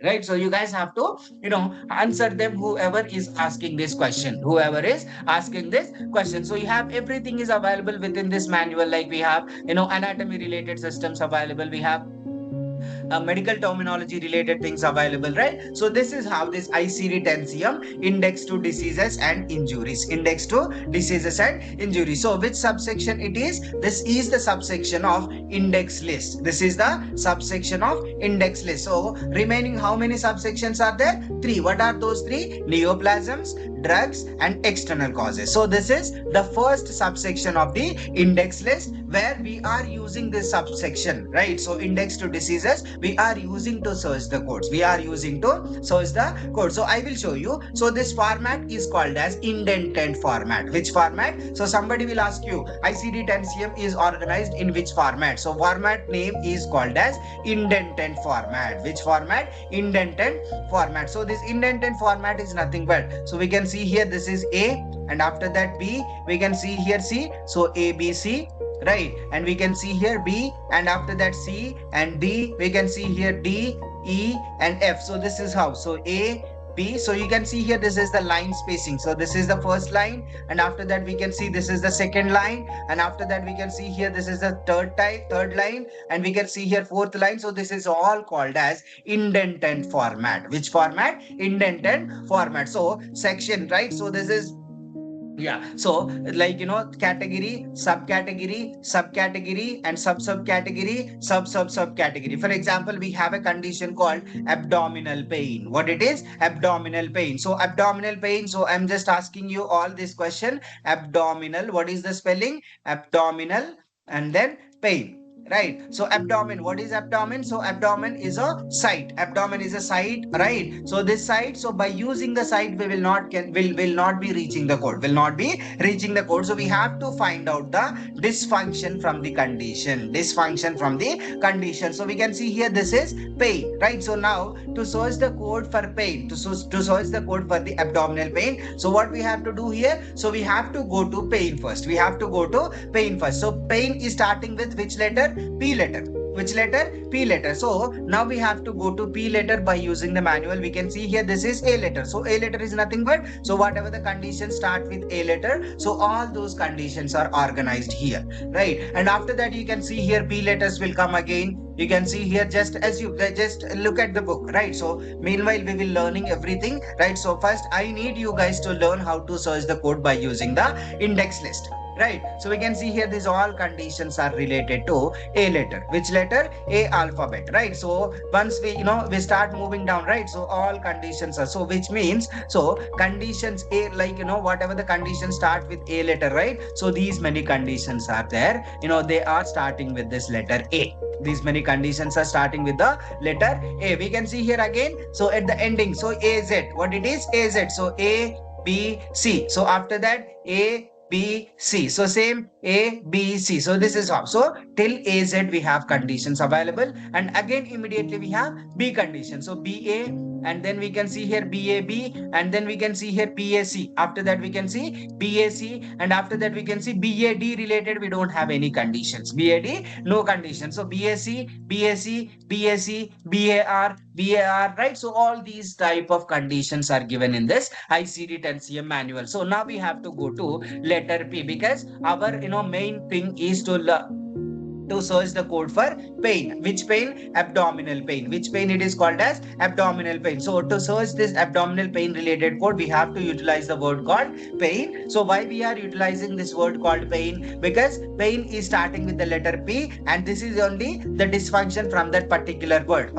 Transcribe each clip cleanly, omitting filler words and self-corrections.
right? So you guys have to, answer them, whoever is asking this question, so you have everything is available within this manual. Like we have, anatomy related systems available, we have medical terminology related things available, right? So this is how this ICD-10-CM, index to diseases and injuries, so which subsection it is? This is the subsection of index list. This is the subsection of index list. So remaining how many subsections are there? Three. What are those three? Neoplasms, drugs, and external causes. So this is the first subsection of the index list, where we are using this subsection, right? So index to diseases, we are using to search the codes. So I will show you. So this format is called as indented format. Which format? So somebody will ask you, ICD-10-CM is organized in which format? So format name is called as indented format. Which format? Indented format. So this indented format is nothing but, so we can see here, this is A, and after that B, we can see here C. So A, B, C, right? And we can see here B, and after that C and D, we can see here D, E, and F. So this is how. So A, B. So you can see here, this is the line spacing. So this is the first line, and after that we can see this is the second line, and after that we can see here this is the third line, and we can see here fourth line. So this is all called as indented format. Which format? Indented format. So section, right? So this is, yeah, so like, category, subcategory, and subcategory, subcategory. For example, we have a condition called abdominal pain. What it is? Abdominal pain. So abdominal pain, so I'm just asking you all this question. Abdominal, what is the spelling? Abdominal, and then pain. Right. So abdomen, what is abdomen? So abdomen is a site. Abdomen is a site, right? So this site, so by using the site, we will not be reaching the code. So we have to find out the dysfunction from the condition. So we can see here, this is pain, right? So now to search the code for pain, to search the code for the abdominal pain, so what we have to do here? So we have to go to pain first. So pain is starting with which letter? P letter. Which letter? P letter. So now we have to go to P letter by using the manual. We can see here, this is A letter. So A letter is nothing but, so whatever the conditions start with A letter, so all those conditions are organized here, right? And after that you can see here P letters will come again. You can see here, just look at the book, right? So meanwhile we will learning everything, right? So first I need you guys to learn how to search the code by using the index list. Right. So we can see here, these all conditions are related to A letter. Which letter? A alphabet, right? So once we start moving down, right? So all conditions are, so which means, so conditions A, like, whatever the conditions start with A letter, right? So these many conditions are there, they are starting with this letter A. These many conditions are starting with the letter A. We can see here again. So at the ending, so AZ, what it is? AZ. So A, B, C. So after that, A, B, C. So same A, B, C. So this is how. So till AZ we have conditions available, and again immediately we have B condition. So BA, and then we can see here BAB, and then we can see here BAC. After that we can see BAC, and after that we can see BAD related. We don't have any conditions. BAD, no condition. So BAC, BAC, BAC, BAR, right? So all these type of conditions are given in this ICD-10-CM manual. So now we have to go to letter P, because our main thing is to search the code for pain. Which pain? Abdominal pain. Which pain? It is called as abdominal pain. So to search this abdominal pain related code, we have to utilize the word called pain. So why we are utilizing this word called pain? Because pain is starting with the letter P, and this is only the dysfunction from that particular word.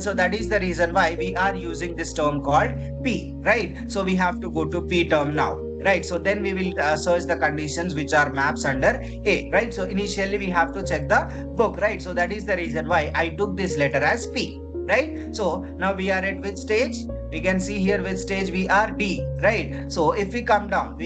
So that is the reason why we are using this term called P, right? So we have to go to P term now. Right, so then we will search the conditions which are maps under A, right? So initially we have to check the book, right? So that is the reason why I took this letter as P, right? So now we are at which stage? We can see here which stage we are, D, right? So if we come down,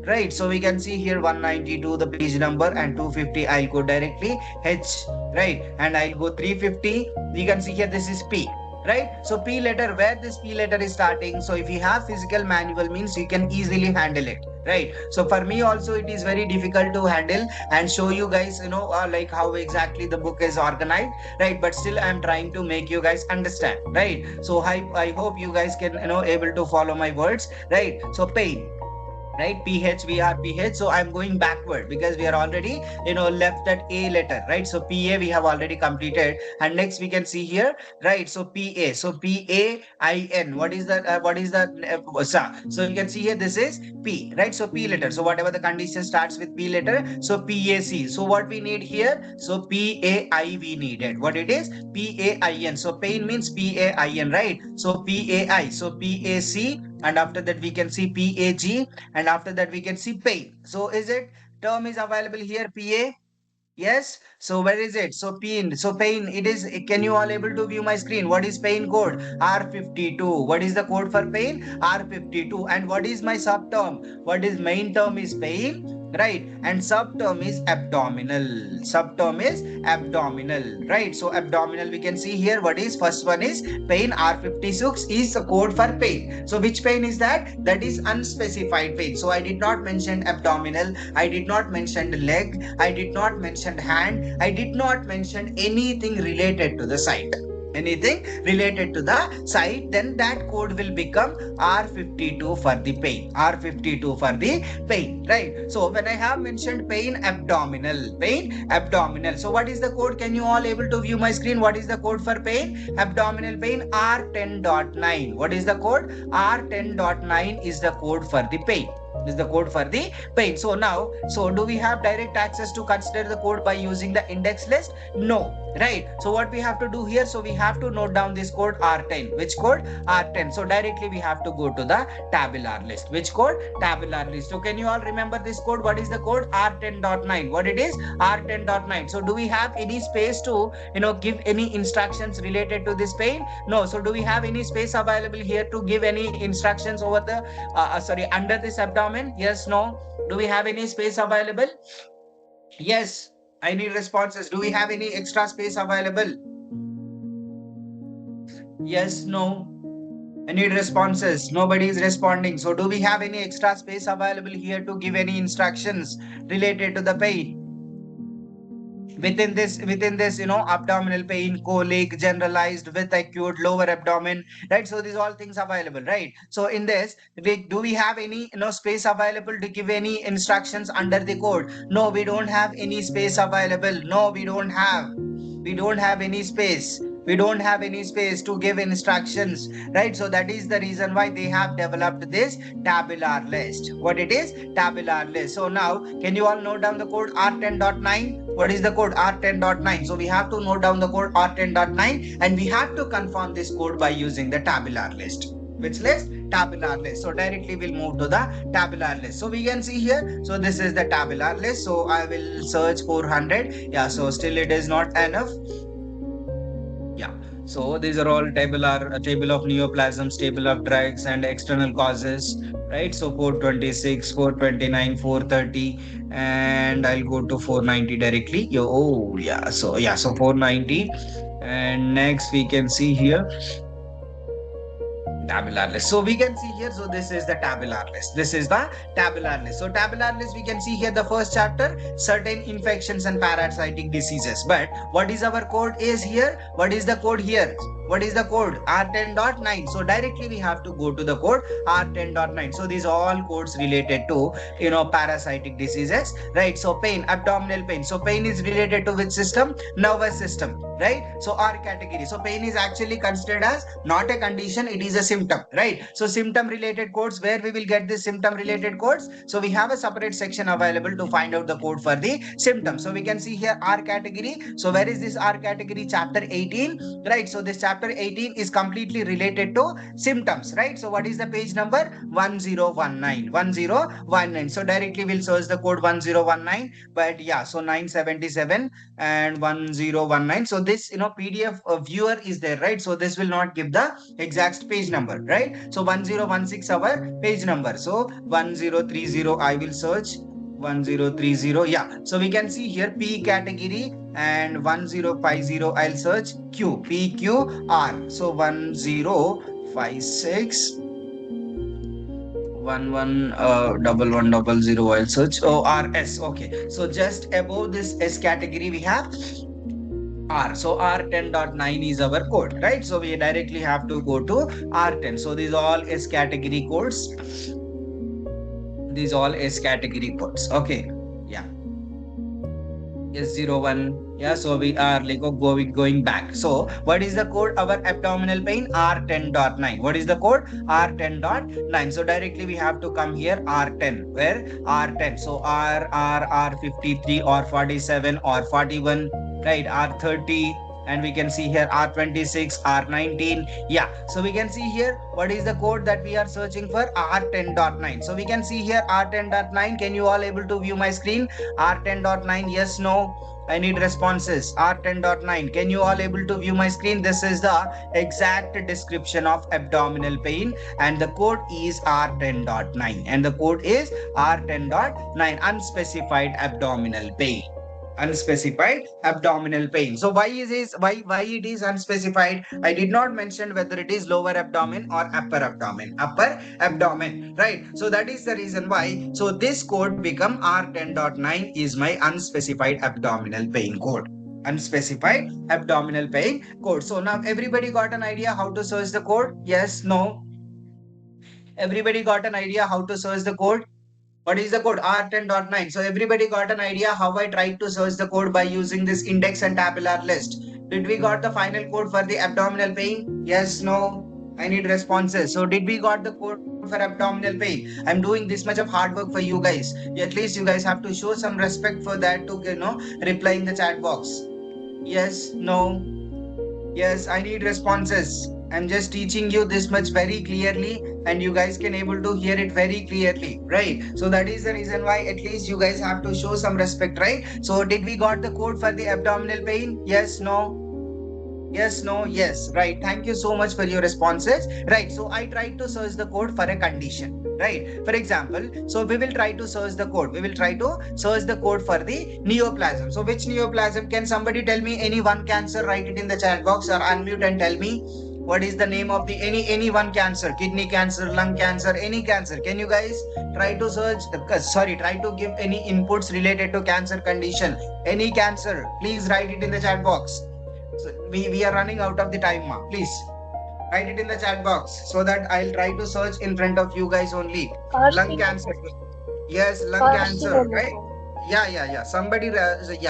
right? So we can see here 192 the page number, and 250 I'll go directly H, right? And I'll go 350. You can see here this is P. right? So P letter, where this P letter is starting. So if you have physical manual means you can easily handle it, right? So for me also it is very difficult to handle and show you guys, like how exactly the book is organized, right? But still I'm trying to make you guys understand, right? So I hope you guys can, able to follow my words, right? So pain, right? PH, so I'm going backward because we are already, left that A letter, right? So PA we have already completed, and next we can see here, right? So PA, so PAIN, what is that, so you can see here, this is P, right? So P letter, so whatever the condition starts with P letter, so PAC, so what we need here, so PAI we needed, what it is, PAIN, so pain means PAIN, right? So PAI, so PAC, and after that we can see PAG, and after that we can see pain. So is it term is available here, PA? Yes. So where is it? So pain. So pain. It is. Can you all able to view my screen? What is pain code? R52. What is the code for pain? R52. And what is my subterm? What is main term is pain, right? And subterm is abdominal. Subterm is abdominal, right? So abdominal we can see here. What is first one is pain. R56 is the code for pain. So which pain is that? That is unspecified pain. So I did not mention abdominal. I did not mention leg. I did not mention hand. I did not mention anything related to the site. Anything related to the site, then that code will become R52 for the pain. R52 for the pain, right? So when I have mentioned pain abdominal. So what is the code? Can you all able to view my screen? What is the code for pain? Abdominal pain, R10.9. What is the code? R10.9 is the code for the pain. Is the code for the pain. So now, so do we have direct access to consider the code by using the index list? No, right? So what we have to do here, so we have to note down this code R10. Which code? R10. So directly we have to go to the tabular list. Which code? Tabular list. So can you all remember this code? What is the code? R10.9. What it is? R10.9. So do we have any space to, give any instructions related to this pain? No. So do we have any space available here to give any instructions over the, under this abdomen? Yes, no. Do we have any space available? Yes. I need responses. Do we have any extra space available? Yes, no. I need responses. Nobody is responding. So do we have any extra space available here to give any instructions related to the pain? Within this, abdominal pain, colic, generalized with acute lower abdomen, right? So these all things available, right? So in this, do we have any, space available to give any instructions under the code? No, we don't have any space available. No, we don't have any space. We don't have any space to give instructions, right? So that is the reason why they have developed this tabular list. What it is? Tabular list. So now, can you all note down the code R10.9? What is the code? R10.9. So we have to note down the code R10.9, and we have to confirm this code by using the tabular list. Which list? Tabular list. So directly we'll move to the tabular list. So we can see here, so this is the tabular list. So I will search 400. Yeah, so still it is not enough. Yeah. So these are all table of neoplasms, table of drugs and external causes, right? So 426, 429, 430, and I'll go to 490 directly. Oh yeah. So 490, and next we can see here tabular list. So we can see here, so this is the tabular list. This is the tabular list. So tabular list, we can see here the first chapter, certain infections and parasitic diseases. But what is our code is here? What is the code here? What is the code? R10.9. So directly we have to go to the code R10.9. So these are all codes related to, parasitic diseases, right? So pain, abdominal pain. So pain is related to which system? Nervous system, right? So R category. So pain is actually considered as not a condition, it is a symptom, right? So symptom related codes, where we will get the symptom related codes? So we have a separate section available to find out the code for the symptom. So we can see here R category. So where is this R category? Chapter 18, right? So this chapter 18 is completely related to symptoms, right? So what is the page number? 1019. 1019. So directly we'll search the code 1019. But yeah, so 977 and 1019. So this, PDF viewer is there, right? So this will not give the exact page number, right? So 1016 our page number. So 1030 I will search. 1030. Yeah, so we can see here P category and 1050. I'll search Q, PQR. So 1056 1100. I'll search. Oh, RS. Okay, so just above this S category we have R. So R10.9 is our code, right? So we directly have to go to R10. So these all S category codes. These all S category codes. Okay. Yeah. S01. Yeah, so we are like going back. So what is the code? Our abdominal pain R10.9. What is the code? R10.9. So directly we have to come here R10. Where? R10. So R53 or 47 or 41, right? R30. And we can see here R26, R19. Yeah, so we can see here what is the code that we are searching for? R10.9. So we can see here R10.9. Can you all able to view my screen? R10.9. Yes, no. I need responses. R10.9. Can you all able to view my screen? This is the exact description of abdominal pain and the code is R10.9. And the code is R10.9. Unspecified abdominal pain. Unspecified abdominal pain. So why it is unspecified? I did not mention whether it is lower abdomen or upper abdomen. Upper abdomen, right? So that is the reason why. So this code become R10.9 is my unspecified abdominal pain code. Unspecified abdominal pain code. So now everybody got an idea how to search the code? Yes, no? Everybody got an idea how to search the code? What is the code? R10.9. So everybody got an idea how I tried to search the code by using this index and tabular list. Did we got the final code for the abdominal pain? Yes, no? I need responses. So did we got the code for abdominal pain? I'm doing this much of hard work for you guys. At least you guys have to show some respect for that to, reply in the chat box. Yes, no? Yes, I need responses. I'm just teaching you this much very clearly and you guys can able to hear it very clearly, right? So that is the reason why at least you guys have to show some respect, right? So did we got the code for the abdominal pain? Yes, no? Yes, no, yes, right. Thank you so much for your responses. Right, so I tried to search the code for a condition, right? For example, so we will try to search the code. We will try to search the code for the neoplasm. So which neoplasm? Can somebody tell me any one cancer? Write it in the chat box or unmute and tell me what is the name of the any one cancer, kidney cancer, lung cancer, any cancer. Can you guys try to search, try to give any inputs related to cancer condition, any cancer? Please write it in the chat box. So we are running out of the time, ma. Please write it in the chat box so that I'll try to search in front of you guys only. Lung cancer. Yes, lung cancer, right? Yeah. Somebody,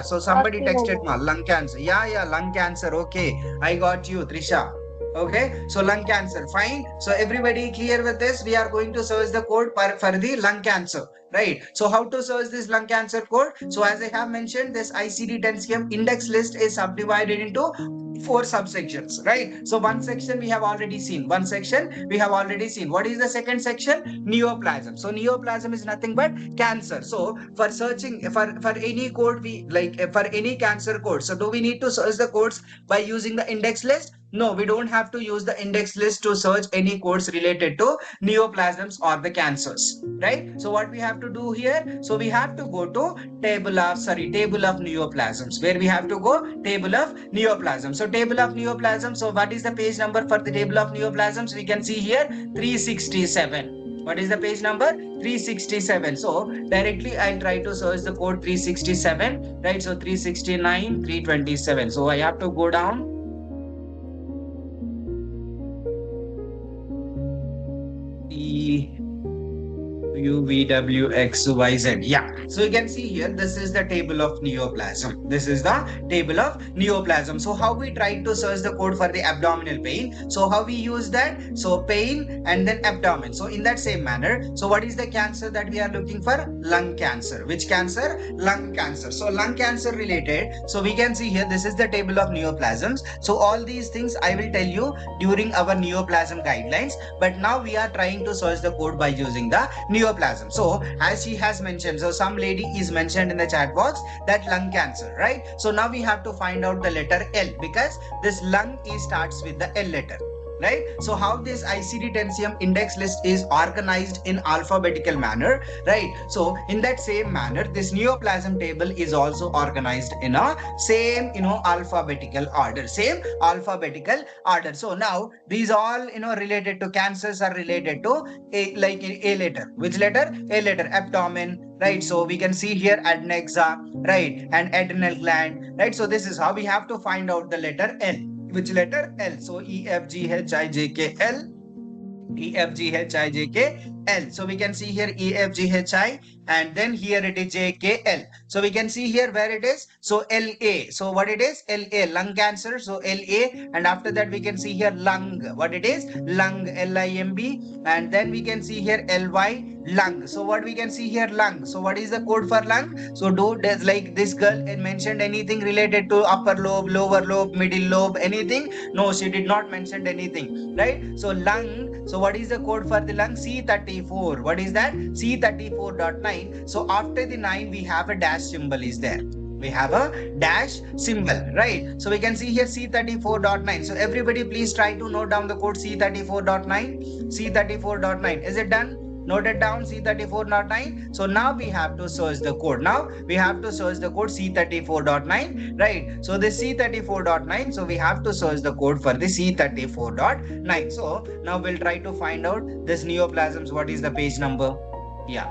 so somebody texted ma, lung cancer. Yeah, lung cancer. Okay, I got you, Trisha. Okay, so lung cancer, fine. So everybody clear with this? We are going to search the code for the lung cancer, right? So how to search this lung cancer code? So as I have mentioned, this ICD-10-CM index list is subdivided into 4 subsections, right? So one section we have already seen. What is the second section? Neoplasm. So neoplasm is nothing but cancer. So for searching for any code, we like for any cancer code. So do we need to search the codes by using the index list? No, we don't have to use the index list to search any codes related to neoplasms or the cancers, right? So what we have to do here? So we have to go to table of neoplasms. Where we have to go? Table of neoplasms. So table of neoplasms. So what is the page number for the table of neoplasms? We can see here 367. What is the page number? 367. So directly I'll try to search the code 367, right? So 369, 327. So I have to go down. UVWXYZ. Yeah. So you can see here, this is the table of neoplasm. So how we try to search the code for the abdominal pain? So how we use that? So pain and then abdomen. So in that same manner, so what is the cancer that we are looking for? Lung cancer. Which cancer? Lung cancer. So lung cancer related. So we can see here, this is the table of neoplasms. So all these things I will tell you during our neoplasm guidelines. But now we are trying to search the code by using the neoplasm. So as she has mentioned, so some lady is mentioned in the chat box that lung cancer, right? So now we have to find out the letter L because this lung starts with the L letter. right? So how this ICD-10-CM index list is organized in alphabetical manner, right? So in that same manner, this neoplasm table is also organized in a same, alphabetical order, same alphabetical order. So now these all, related to cancers are related to a letter. Which letter? A letter. Abdomen, right? So we can see here adnexa, right? And adrenal gland, right? So this is how we have to find out the letter L. Which letter? L. So E, F, G, H, I, J, K, L. E, F, G, H, I, J, K, L. So we can see here E, F, G, H, I, and then here it is J, K, L. So we can see here where it is. So L, A. So what it is? L, A, lung cancer. So L, A, and after that we can see here lung. What it is? Lung, L, I, M, B, and then we can see here L, Y, lung. So what we can see here? Lung. So what is the code for lung? So does like this girl mentioned anything related to upper lobe, lower lobe, middle lobe, anything? No, she did not mention anything, right? So lung. So what is the code for the lung? C34. What is that? C34.9. So after the 9 we have a dash symbol is there. We have a dash symbol, right? So we can see here C34.9. So everybody please try to note down the code C34.9. C34.9. Is it done? Noted down C34.9. So now we have to search the code. Now we have to search the code C34.9, right? So this C34.9. So we have to search the code for the C34.9. So now we'll try to find out this neoplasms. What is the page number? Yeah.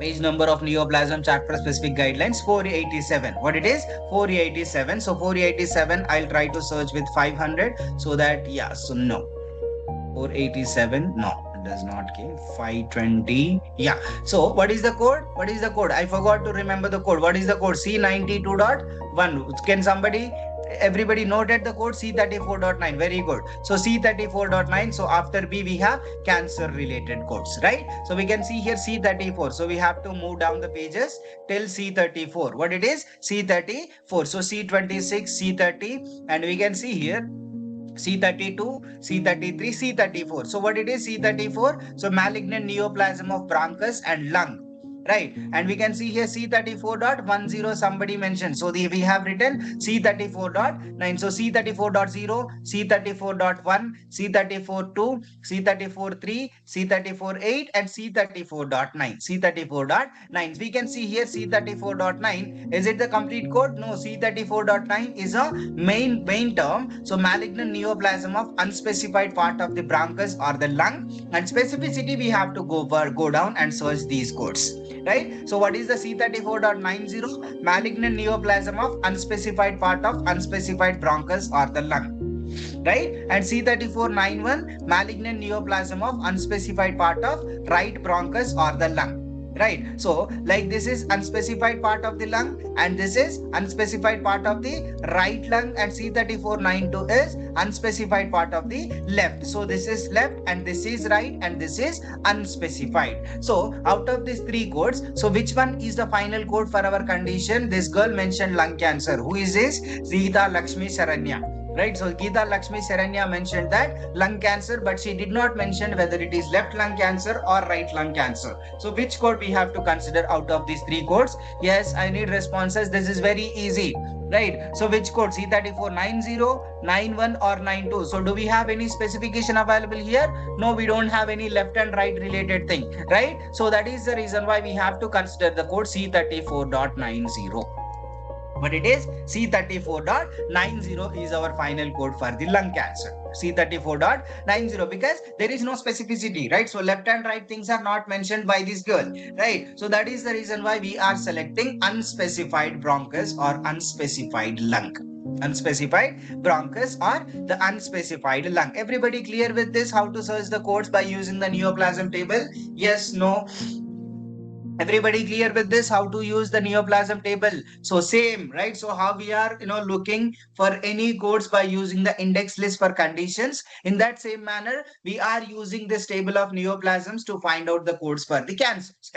Page number of neoplasm chapter specific guidelines 487. What it is? 487. So 487 I'll try to search with 500 so that so no. 487 no, it does not give. 520. Yeah. So what is the code? What is the code? I forgot to remember the code. What is the code? C92.1. Can somebody everybody noted the code C34.9? Very good. So C34.9. So after B we have cancer related codes, right? So we can see here C34. So we have to move down the pages till C34. What it is? C34. So C26, C30, and we can see here C32, C33, C34. So what it is? C34. So malignant neoplasm of bronchus and lung. Right, and we can see here C34.10 somebody mentioned. So we have written C34.9. So C34.0, C34.1, C34.2, C34.3, C34.8, and C34.9. C34.9. We can see here C34.9. Is it the complete code? No, C34.9 is a main term. So malignant neoplasm of unspecified part of the bronchus or the lung, and specificity we have to go down and search these codes. Right? So what is the C34.90? Malignant neoplasm of unspecified part of unspecified bronchus or the lung. Right? And C3491, malignant neoplasm of unspecified part of right bronchus or the lung. Right? So like this is unspecified part of the lung and this is unspecified part of the right lung, and C3492 is unspecified part of the left. So this is left and this is right and this is unspecified. So out of these three codes, so which one is the final code for our condition? This girl mentioned lung cancer. Who is this? Geeta Lakshmi Saranya. Right, so Geeta Lakshmi Saranya mentioned that lung cancer, but she did not mention whether it is left lung cancer or right lung cancer. So which code we have to consider out of these three codes? Yes, I need responses. This is very easy. Right, so which code? C3490, 91 or 92. So do we have any specification available here? No, we don't have any left and right related thing, right? So that is the reason why we have to consider the code C34.90. But it is C34.90 is our final code for the lung cancer. C34.90 because there is no specificity, right? So left and right things are not mentioned by this girl, right? So that is the reason why we are selecting unspecified bronchus or unspecified lung. Unspecified bronchus or the unspecified lung. Everybody clear with this? How to search the codes by using the neoplasm table? Yes, no? Everybody clear with this? How to use the neoplasm table? So same, right? So how we are looking for any codes by using the index list for conditions, in that same manner we are using this table of neoplasms to find out the codes for the cancers.